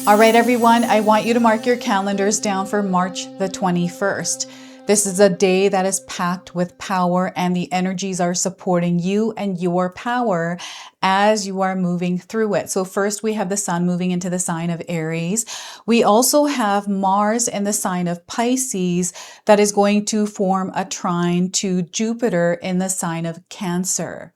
All right, everyone, I want you to mark your calendars down for March the 21st. This is a day that is packed with power, and the energies are supporting you and your power as you are moving through it. So first we have the sun moving into the sign of Aries. We also have Mars in the sign of Pisces that is going to form a trine to Jupiter in the sign of Cancer.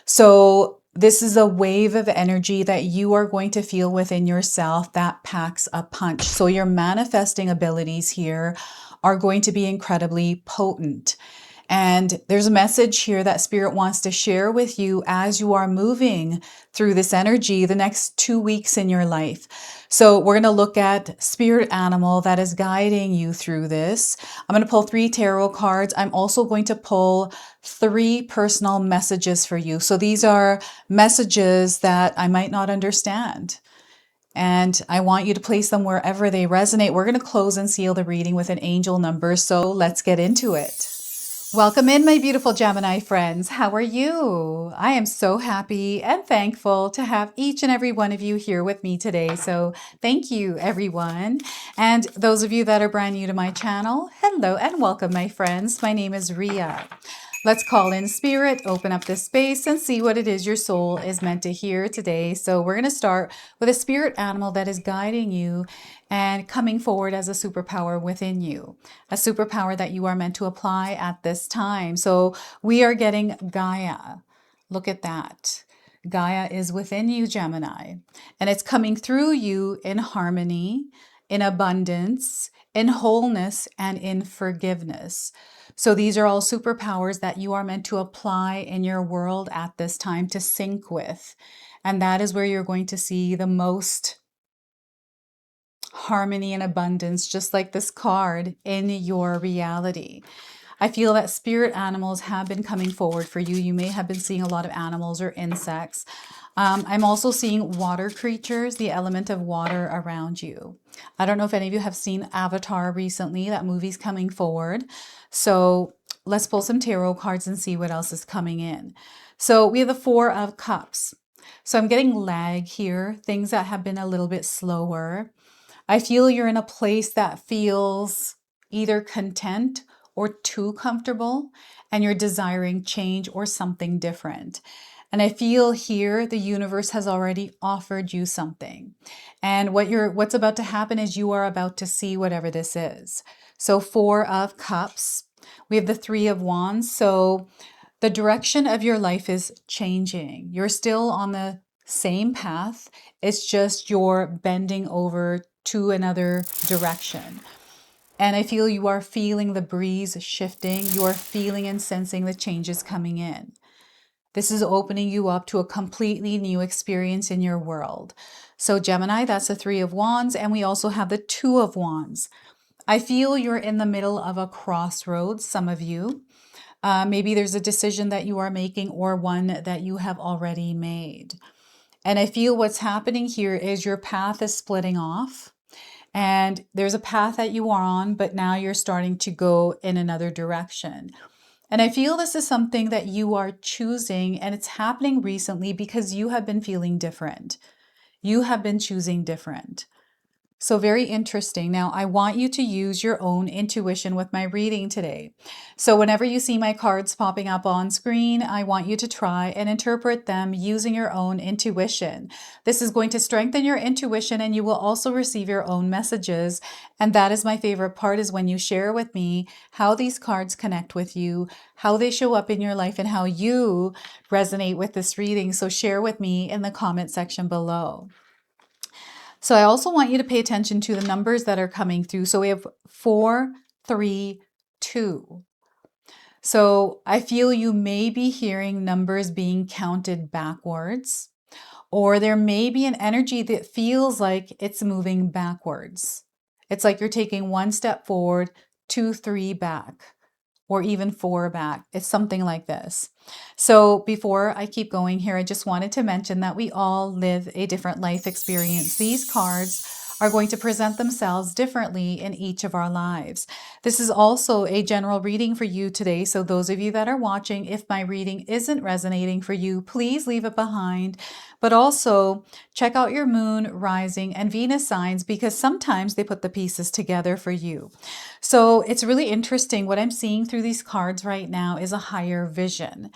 So this is a wave of energy that you are going to feel within yourself that packs a punch. So your manifesting abilities here are going to be incredibly potent. And there's a message here that Spirit wants to share with you as you are moving through this energy the next 2 weeks in your life. So we're going to look at spirit animal that is guiding you through this. I'm going to pull 3 tarot cards. I'm also going to pull 3 personal messages for you. So these are messages that I might not understand, and I want you to place them wherever they resonate. We're going to close and seal the reading with an angel number. So let's get into it. Welcome in, my beautiful Gemini friends. How are you? I am so happy and thankful to have each and every one of you here with me today. So thank you, everyone. And those of you that are brand new to my channel, hello and welcome, my friends. My name is Ria. Let's call in spirit, open up this space, and see what it is your soul is meant to hear today. So we're going to start with a spirit animal that is guiding you and coming forward as a superpower within you, a superpower that you are meant to apply at this time. So we are getting Gaia. Look at that. Gaia is within you, Gemini, and it's coming through you in harmony, in abundance, in wholeness, and in forgiveness. So these are all superpowers that you are meant to apply in your world at this time to sync with. And that is where you're going to see the most harmony and abundance, just like this card, in your reality. I feel that spirit animals have been coming forward for you. You may have been seeing a lot of animals or insects. I'm also seeing water creatures, the element of water around you. I don't know if any of you have seen Avatar recently. That movie's coming forward. So let's pull some tarot cards and see what else is coming in. So we have the 4 of Cups. So I'm getting lag here, things that have been a little bit slower. I feel you're in a place that feels either content or too comfortable, and you're desiring change or something different. And I feel here the universe has already offered you something. And what's about to happen is you are about to see whatever this is. So 4 of Cups. We have the 3 of Wands. So the direction of your life is changing. You're still on the same path. It's just you're bending over to another direction. And I feel you are feeling the breeze shifting. You are feeling and sensing the changes coming in. This is opening you up to a completely new experience in your world. So Gemini, that's the 3 of Wands. And we also have the 2 of Wands. I feel you're in the middle of a crossroads, some of you. Maybe there's a decision that you are making or one that you have already made. And I feel what's happening here is your path is splitting off. And there's a path that you are on, but now you're starting to go in another direction. And I feel this is something that you are choosing, and it's happening recently because you have been feeling different. You have been choosing different. So very interesting. Now, I want you to use your own intuition with my reading today. So whenever you see my cards popping up on screen, I want you to try and interpret them using your own intuition. This is going to strengthen your intuition, and you will also receive your own messages. And that is my favorite part, is when you share with me how these cards connect with you, how they show up in your life, and how you resonate with this reading. So share with me in the comment section below. So I also want you to pay attention to the numbers that are coming through. So we have 4, 3, 2. So I feel you may be hearing numbers being counted backwards, or there may be an energy that feels like it's moving backwards. It's like you're taking 1 step forward, 2, 3 back, or even 4 back. It's something like this. So before I keep going here, I just wanted to mention that we all live a different life experience. These cards are going to present themselves differently in each of our lives. This is also a general reading for you today. So those of you that are watching, if my reading isn't resonating for you, please leave it behind. But also check out your moon, rising, and Venus signs, because sometimes they put the pieces together for you. So it's really interesting. What I'm seeing through these cards right now is a higher vision.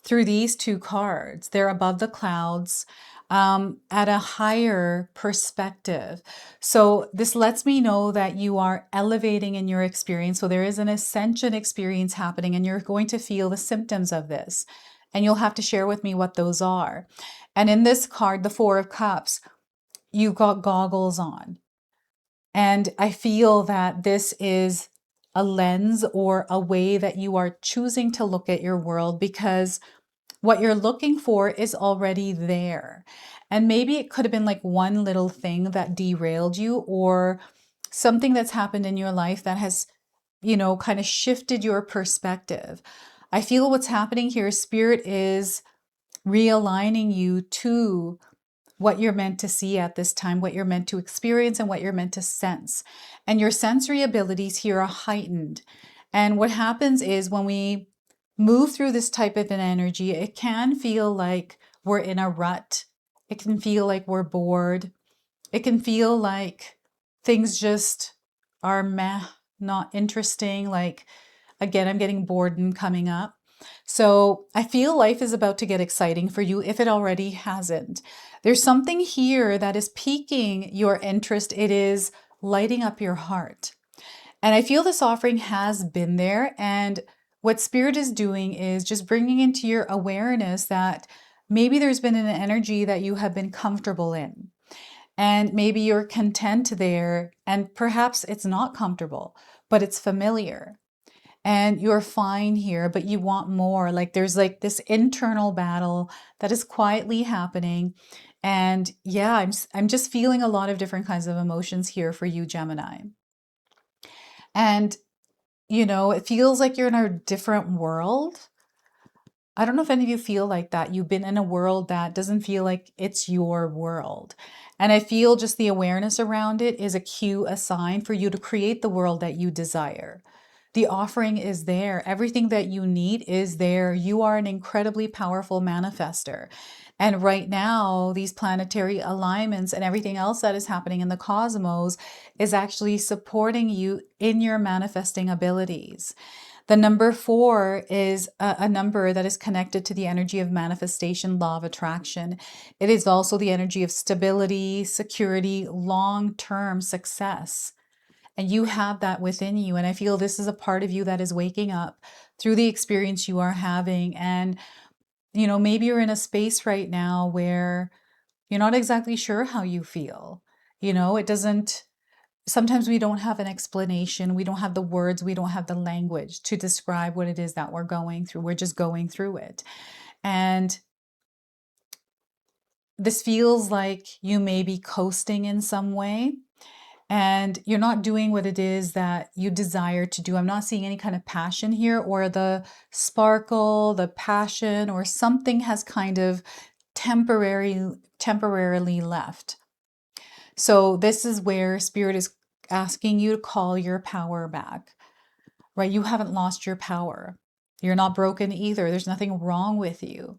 Through these two cards, they're above the clouds, at a higher perspective. So this lets me know that you are elevating in your experience. So there is an ascension experience happening, and you're going to feel the symptoms of this. And you'll have to share with me what those are. And in this card, the Four of Cups, you got goggles on. And I feel that this is a lens or a way that you are choosing to look at your world, because what you're looking for is already there. And maybe it could have been like one little thing that derailed you, or something that's happened in your life that has, kind of shifted your perspective. I feel what's happening here, Spirit is realigning you to what you're meant to see at this time, what you're meant to experience, and what you're meant to sense. And your sensory abilities here are heightened. And what happens is when we move through this type of an energy, it can feel like we're in a rut. It can feel like we're bored. It can feel like things just are meh, not interesting. Like, again, I'm getting boredom coming up. So I feel life is about to get exciting for you if it already hasn't. There's something here that is piquing your interest. It is lighting up your heart. And I feel this offering has been there. And what Spirit is doing is just bringing into your awareness that maybe there's been an energy that you have been comfortable in. And maybe you're content there, and perhaps it's not comfortable, but it's familiar. And you're fine here, but you want more. Like there's like this internal battle that is quietly happening. And yeah, I'm just feeling a lot of different kinds of emotions here for you, Gemini. And it feels like you're in a different world. I don't know if any of you feel like that. You've been in a world that doesn't feel like it's your world. And I feel just the awareness around it is a cue, a sign for you to create the world that you desire. The offering is there. Everything that you need is there. You are an incredibly powerful manifester. And right now, these planetary alignments and everything else that is happening in the cosmos is actually supporting you in your manifesting abilities. The number 4 is a number that is connected to the energy of manifestation, law of attraction. It is also the energy of stability, security, long-term success. And you have that within you. And I feel this is a part of you that is waking up through the experience you are having. And, maybe you're in a space right now where you're not exactly sure how you feel. It doesn't, sometimes we don't have an explanation. We don't have the words. We don't have the language to describe what it is that we're going through. We're just going through it. And this feels like you may be coasting in some way, and you're not doing what it is that you desire to do. I'm not seeing any kind of passion here, or the sparkle, the passion, or something has kind of temporarily left. So this is where Spirit is asking you to call your power back, right? You haven't lost your power. You're not broken either. There's nothing wrong with you.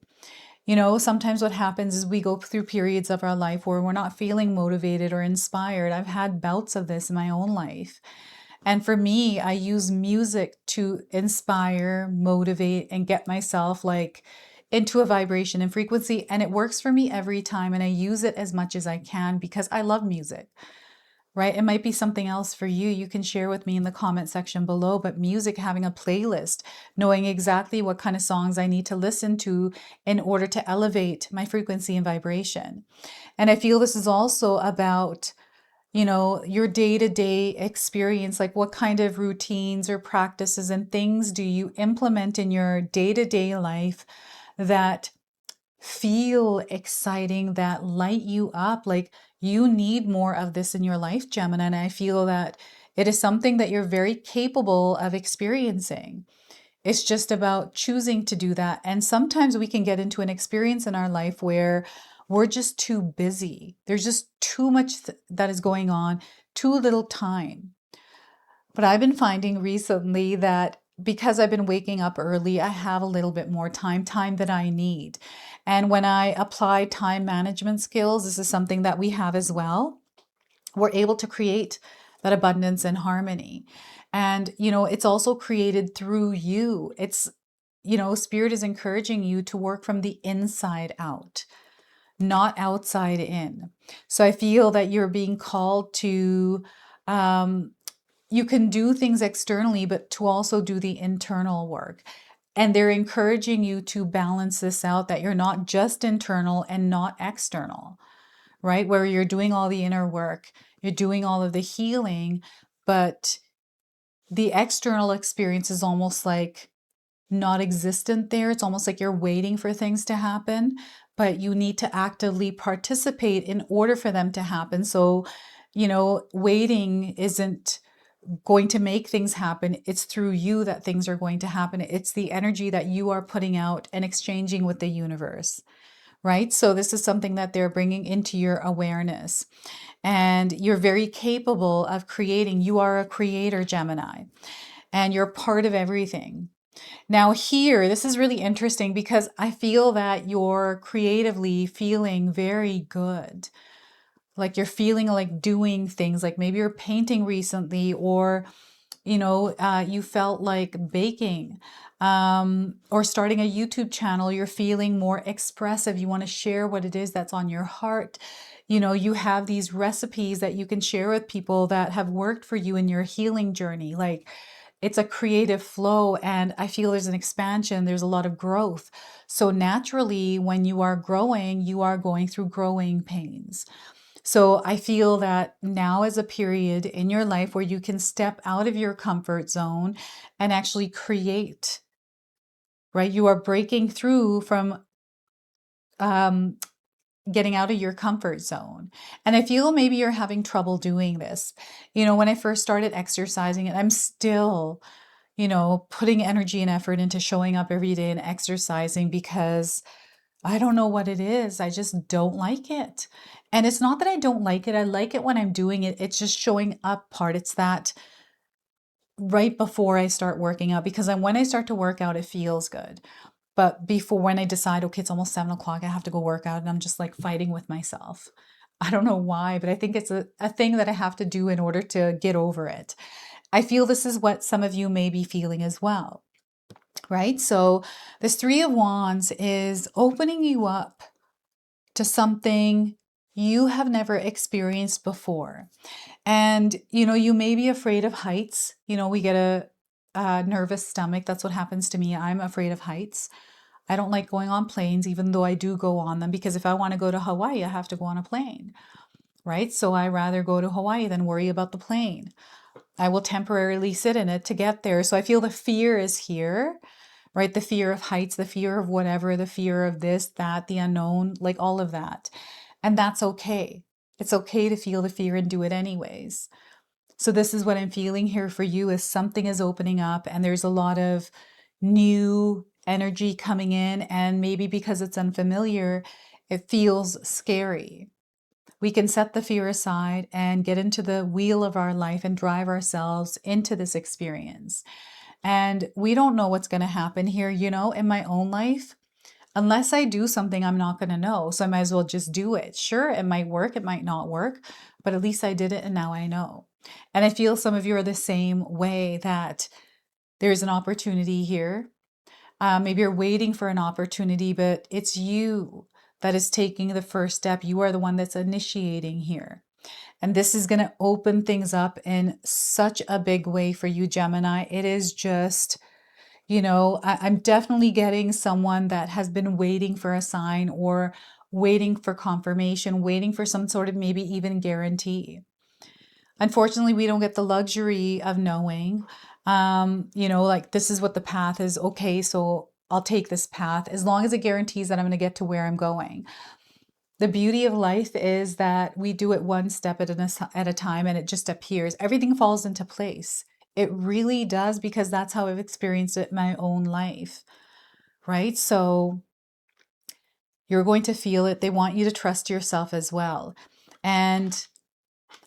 Sometimes what happens is we go through periods of our life where we're not feeling motivated or inspired. I've had bouts of this in my own life. And for me, I use music to inspire, motivate, and get myself like into a vibration and frequency. And it works for me every time. And I use it as much as I can because I love music. Right? It might be something else for you. You can share with me in the comment section below, but music, having a playlist, knowing exactly what kind of songs I need to listen to in order to elevate my frequency and vibration. And I feel this is also about, your day-to-day experience, like what kind of routines or practices and things do you implement in your day-to-day life that feel exciting, that light you up. Like you need more of this in your life, Gemini. And I feel that it is something that you're very capable of experiencing. It's just about choosing to do that. And sometimes we can get into an experience in our life where We're just too busy. There's just too much that is going on, too little time. But I've been finding recently that because I've been waking up early, I have a little bit more time that I need. And when I apply time management skills, this is something that we have as well. We're able to create that abundance and harmony. And, it's also created through you. It's, Spirit is encouraging you to work from the inside out, not outside in. So I feel that you're being called to, you can do things externally, but to also do the internal work. And they're encouraging you to balance this out, that you're not just internal and not external, right? Where you're doing all the inner work, you're doing all of the healing, but the external experience is almost like not existent there. It's almost like you're waiting for things to happen, but you need to actively participate in order for them to happen. So, waiting isn't going to make things happen. It's through you that things are going to happen. It's the energy that you are putting out and exchanging with the universe, right? So this is something that they're bringing into your awareness. And you're very capable of creating. You are a creator, Gemini, and you're part of everything. Now here, this is really interesting because I feel that you're creatively feeling very good. Like you're feeling like doing things, like maybe you're painting recently, or you felt like baking, or starting a YouTube channel. You're feeling more expressive. You want to share what it is that's on your heart. You have these recipes that you can share with people that have worked for you in your healing journey. Like it's a creative flow, and I feel there's an expansion, there's a lot of growth. So naturally, when you are growing, you are going through growing pains. So I feel that now is a period in your life where you can step out of your comfort zone and actually create, right? You are breaking through from getting out of your comfort zone. And I feel maybe you're having trouble doing this. When I first started exercising, and I'm still, putting energy and effort into showing up every day and exercising, because I don't know what it is. I just don't like it. And it's not that I don't like it. I like it when I'm doing it. It's just showing up part. It's that right before I start working out, because when I start to work out, it feels good. But before, when I decide, okay, it's almost 7 o'clock, I have to go work out, and I'm just like fighting with myself. I don't know why, but I think it's a thing that I have to do in order to get over it. I feel this is what some of you may be feeling as well, right? So this Three of Wands is opening you up to something you have never experienced before. And, you may be afraid of heights. We get a nervous stomach. That's what happens to me. I'm afraid of heights. I don't like going on planes, even though I do go on them, because if I want to go to Hawaii, I have to go on a plane, right? So I rather go to Hawaii than worry about the plane. I will temporarily sit in it to get there. So I feel the fear is here, right? The fear of heights, the fear of whatever, the fear of this, that, the unknown, like all of that. And that's okay. It's okay to feel the fear and do it anyways. So this is what I'm feeling here for you, is something is opening up, and there's a lot of new energy coming in, and maybe because it's unfamiliar, it feels scary. We can set the fear aside and get into the wheel of our life and drive ourselves into this experience. And we don't know what's going to happen here. In my own life, unless I do something, I'm not going to know. So I might as well just do it. Sure, it might work, it might not work, but at least I did it and now I know. And I feel some of you are the same way, that there's an opportunity here. Maybe you're waiting for an opportunity, but it's you that is taking the first step. You are the one that's initiating here. And this is going to open things up in such a big way for you, Gemini. It is just, I'm definitely getting someone that has been waiting for a sign, or waiting for confirmation, waiting for some sort of maybe even guarantee. Unfortunately, we don't get the luxury of knowing, like this is what the path is. Okay, so I'll take this path as long as it guarantees that I'm going to get to where I'm going. The beauty of life is that we do it one step at a time, and it just appears. Everything falls into place. It really does, because that's how I've experienced it in my own life, right? So You're going to feel it. They want you to trust yourself as well. And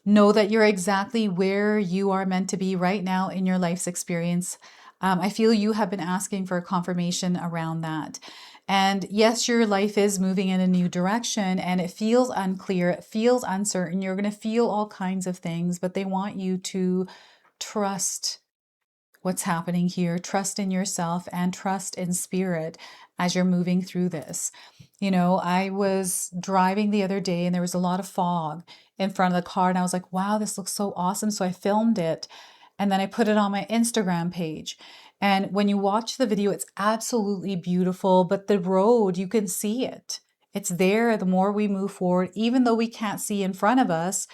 know that you're exactly where you are meant to be right now in your life's experience. I feel you have been asking for a confirmation around that. And yes, your life is moving in a new direction and it feels unclear. It feels uncertain. You're going to feel all kinds of things, but they want you to trust what's happening here, trust in yourself and trust in spirit as you're moving through this. You know, I was driving the other day and there was a lot of fog in front of the car and I was like, wow, this looks so awesome. So I filmed it and then I put it on my Instagram page. And when you watch the video, it's absolutely beautiful, but the road, you can see it. It's there the more we move forward, even though we can't see in front of us,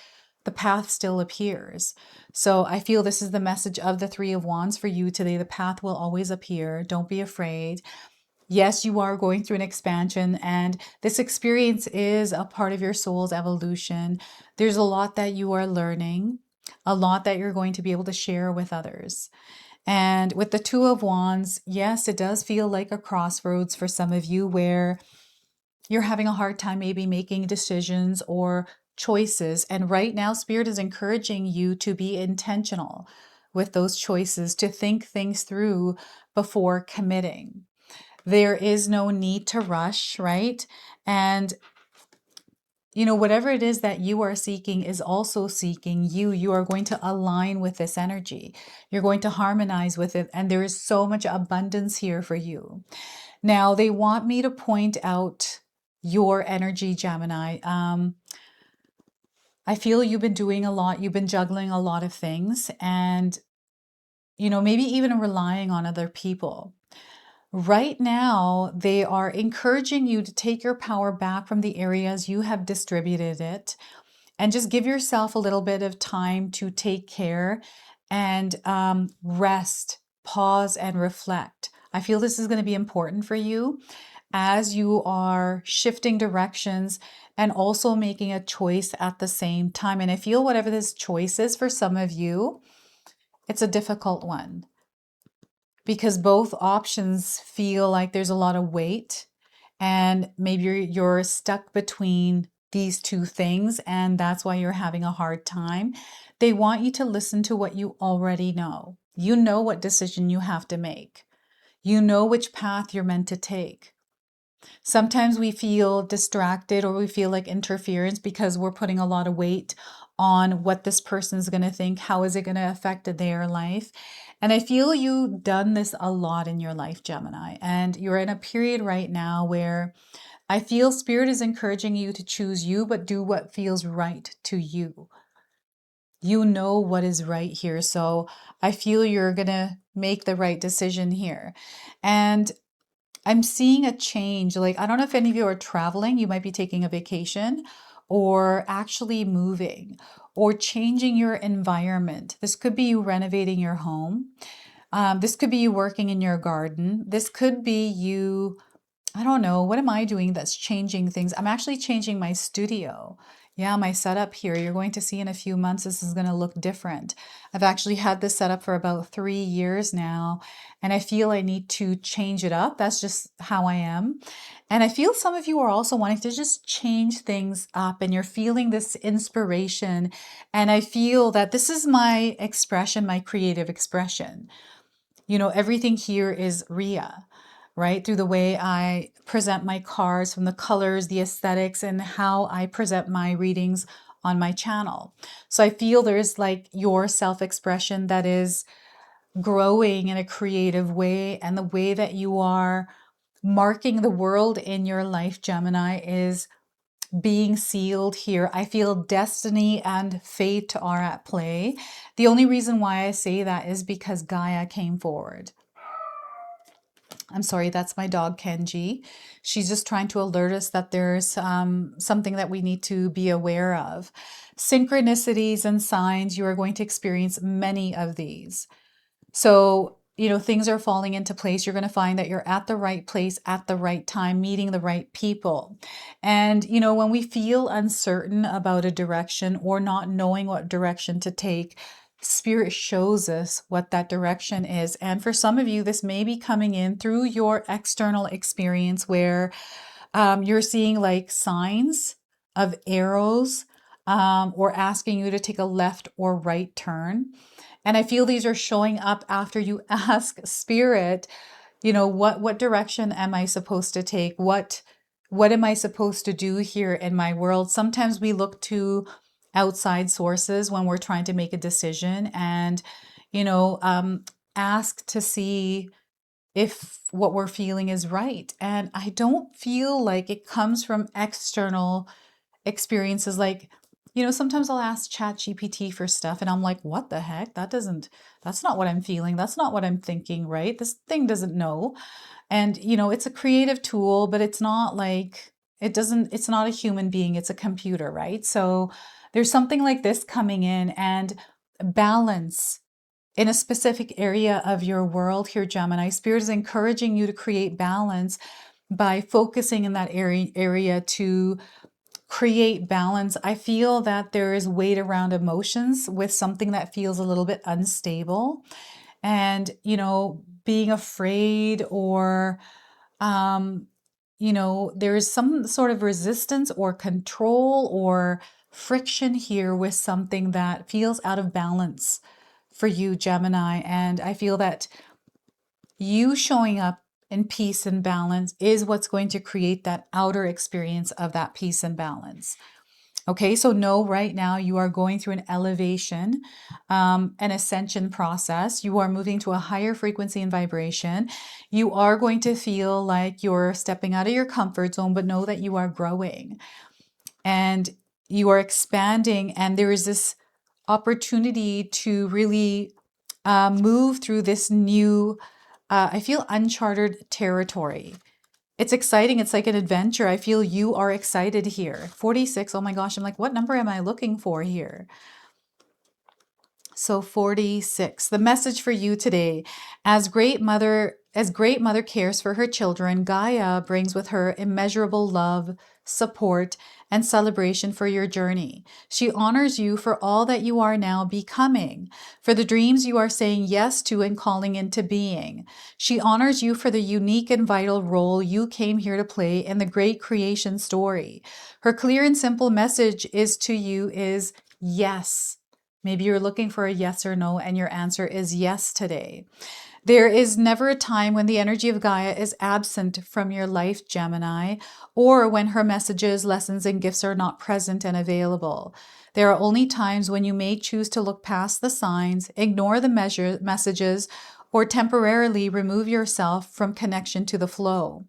the path still appears. So I feel this is the message of the Three of Wands for you today. The path will always appear. Don't be afraid. Yes, you are going through an expansion, and this experience is a part of your soul's evolution. There's a lot that you are learning, a lot that you're going to be able to share with others. And with the Two of Wands, yes, it does feel like a crossroads for some of you where you're having a hard time maybe making decisions or choices. And right now, Spirit is encouraging you to be intentional with those choices, to think things through before committing. There is no need to rush, right? And you know, whatever it is that you are seeking is also seeking you. You are going to align with this energy. You're going to harmonize with it. And there is so much abundance here for you. Now, they want me to point out your energy, Gemini. I feel you've been doing a lot. You've been juggling a lot of things and, you know, maybe even relying on other people. Right now, they are encouraging you to take your power back from the areas you have distributed it and just give yourself a little bit of time to take care and rest, pause, and reflect. I feel this is going to be important for you as you are shifting directions and also making a choice at the same time. And I feel whatever this choice is for some of you, it's a difficult one because both options feel like there's a lot of weight and maybe you're stuck between these two things and that's why you're having a hard time. They want you to listen to what you already know. You know what decision you have to make. You know which path you're meant to take. Sometimes we feel distracted or we feel like interference because we're putting a lot of weight on what this person's going to think. How is it going to affect their life? And I feel you've done this a lot in your life, Gemini, and you're in a period right now where I feel Spirit is encouraging you to choose you, but do what feels right to you. You know what is right here. So I feel you're going to make the right decision here. And I'm seeing a change. Like, I don't know if any of you are traveling, you might be taking a vacation or actually moving or changing your environment. This could be you renovating your home. This could be you working in your garden. This could be you, I don't know, what am I doing that's changing things? I'm actually changing my studio. Yeah, my setup here. You're going to see in a few months, this is going to look different. I've actually had this set up for about 3 years now, and I feel I need to change it up. That's just how I am. And I feel some of you are also wanting to just change things up, and you're feeling this inspiration. And I feel that this is my expression, my creative expression. You know, everything here is Ria, right? Through the way I present my cards, from the colors, the aesthetics, and how I present my readings on my channel. So I feel there's like your self-expression that is growing in a creative way, and the way that you are marking the world in your life, Gemini, is being sealed here. I feel destiny and fate are at play. The only reason why I say that is because Gaia came forward. I'm sorry, that's my dog, Kenji. She's just trying to alert us that there's something that we need to be aware of. Synchronicities and signs, you are going to experience many of these. So, you know, things are falling into place. You're going to find that you're at the right place at the right time, meeting the right people. And, you know, when we feel uncertain about a direction or not knowing what direction to take, Spirit shows us what that direction is. And for some of you, this may be coming in through your external experience where You're seeing like signs of arrows, or asking you to take a left or right turn. And I feel these are showing up after you ask Spirit, you know, what direction am I supposed to take? What am I supposed to do here in my world? Sometimes we look to outside sources when we're trying to make a decision, and, you know, ask to see if what we're feeling is right. And I don't feel like it comes from external experiences. Like, you know, sometimes I'll ask Chat GPT for stuff and I'm like, what the heck? That's not what I'm feeling. That's not what I'm thinking, right? This thing doesn't know. And, you know, it's a creative tool, but it's not like, it's not a human being, it's a computer, right? So there's something like this coming in, and balance in a specific area of your world here, Gemini. Spirit is encouraging you to create balance by focusing in that area to create balance. I feel that there is weight around emotions with something that feels a little bit unstable, and, you know, being afraid, or, you know, there is some sort of resistance or control or friction here with something that feels out of balance for you, Gemini. And I feel that you showing up in peace and balance is what's going to create that outer experience of that peace and balance. Okay, so know right now you are going through an elevation, an ascension process. You are moving to a higher frequency and vibration. You are going to feel like you're stepping out of your comfort zone, but know that you are growing and you are expanding. And there is this opportunity to really move through this new, I feel, uncharted territory. It's exciting. It's like an adventure. I feel you are excited here. 46. Oh my gosh. I'm like, what number am I looking for here? So 46. The message for you today: as great mother cares for her children, Gaia brings with her immeasurable love, support, and celebration for your journey. She honors you for all that you are now becoming, for the dreams you are saying yes to and calling into being. She honors you for the unique and vital role you came here to play in the great creation story. Her clear and simple message is yes. Maybe you're looking for a yes or no, and your answer is yes today. There is never a time when the energy of Gaia is absent from your life, Gemini, or when her messages, lessons, and gifts are not present and available. There are only times when you may choose to look past the signs, ignore the messages, or temporarily remove yourself from connection to the flow.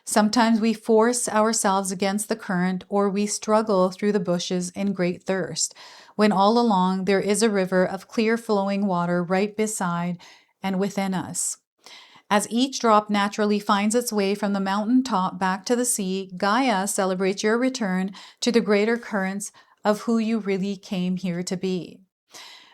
Sometimes we force ourselves against the current, or we struggle through the bushes in great thirst, when all along there is a river of clear flowing water right beside and within us. As each drop naturally finds its way from the mountain top back to the sea, Gaia celebrates your return to the greater currents of who you really came here to be.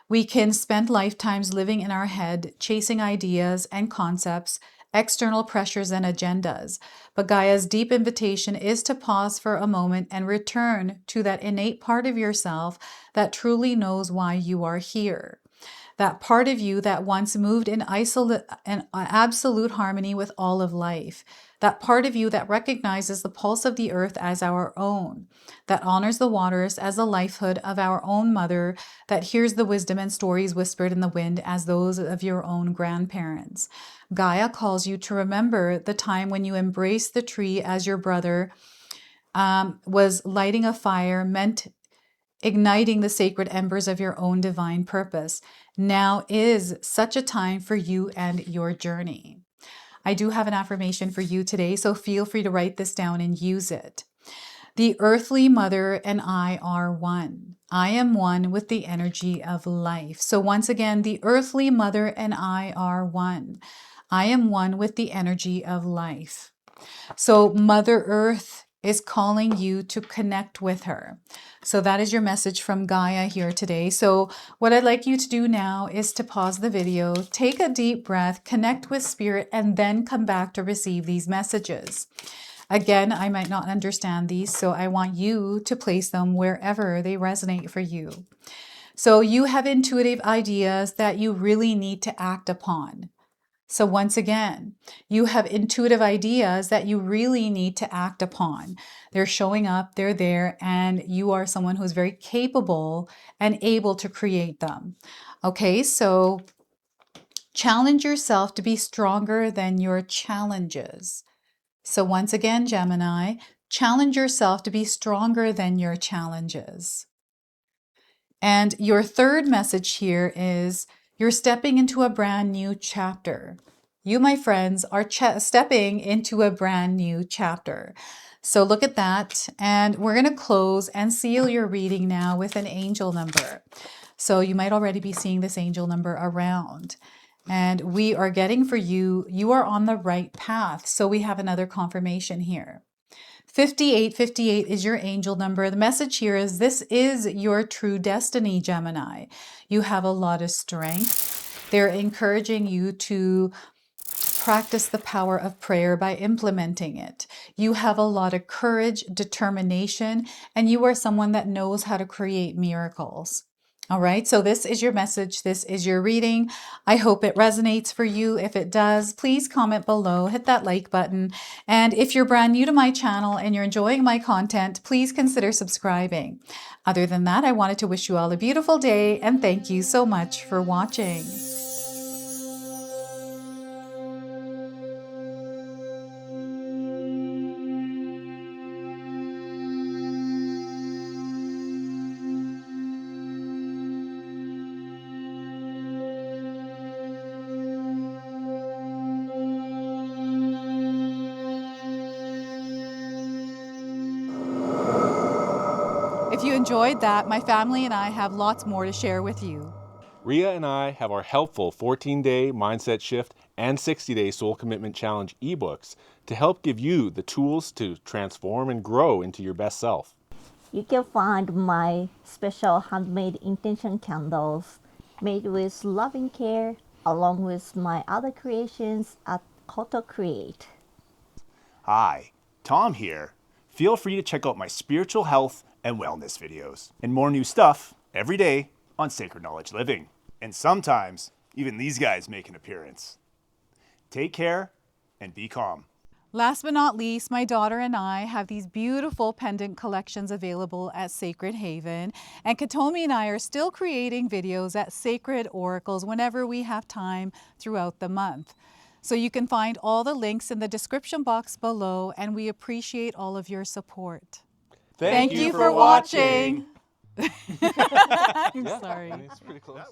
We can spend lifetimes living in our head, chasing ideas and concepts, external pressures and agendas. But Gaia's deep invitation is to pause for a moment and return to that innate part of yourself that truly knows why you are here. That part of you that once moved in absolute harmony with all of life. That part of you that recognizes the pulse of the earth as our own. That honors the waters as the lifehood of our own mother. That hears the wisdom and stories whispered in the wind as those of your own grandparents. Gaia calls you to remember the time when you embraced the tree as your brother was lighting a fire, meant igniting the sacred embers of your own divine purpose. Now is such a time for you and your journey. I do have an affirmation for you today, so feel free to write this down and use it. The earthly mother and I are one. I am one with the energy of life. So once again, the earthly mother and I are one. I am one with the energy of life. So Mother Earth is calling you to connect with her. So that is your message from Gaia here today. So what I'd like you to do now is to pause the video, take a deep breath, connect with Spirit, and then come back to receive these messages. Again, I might not understand these, so I want you to place them wherever they resonate for you. So you have intuitive ideas that you really need to act upon. So once again, you have intuitive ideas that you really need to act upon. They're showing up, they're there, and you are someone who's very capable and able to create them. Okay, so challenge yourself to be stronger than your challenges. So once again, Gemini, challenge yourself to be stronger than your challenges. And your third message here is you're stepping into a brand new chapter. You, my friends, are stepping into a brand new chapter. So look at that. And we're going to close and seal your reading now with an angel number. So you might already be seeing this angel number around. And we are getting for you, you are on the right path. So we have another confirmation here. 5858 is your angel number. The message here is this is your true destiny, Gemini. You have a lot of strength. They're encouraging you to practice the power of prayer by implementing it. You have a lot of courage, determination, and you are someone that knows how to create miracles. All right, so this is your message. This is your reading. I hope it resonates for you. If it does, please comment below, hit that like button. And if you're brand new to my channel and you're enjoying my content, please consider subscribing. Other than that, I wanted to wish you all a beautiful day and thank you so much for watching. If you enjoyed that, my family and I have lots more to share with you. Ria and I have our helpful 14-day mindset shift and 60-day soul commitment challenge ebooks to help give you the tools to transform and grow into your best self. You can find my special handmade intention candles made with loving care along with my other creations at Koto Create. Hi, Tom here. Feel free to check out my spiritual health and wellness videos and more new stuff every day on Sacred Knowledge Living. And sometimes even these guys make an appearance. Take care and be calm. Last but not least, my daughter and I have these beautiful pendant collections available at Sacred Haven. And Katomi and I are still creating videos at Sacred Oracles whenever we have time throughout the month. So you can find all the links in the description box below, and we appreciate all of your support. Thank you for watching. I'm sorry. It's pretty close.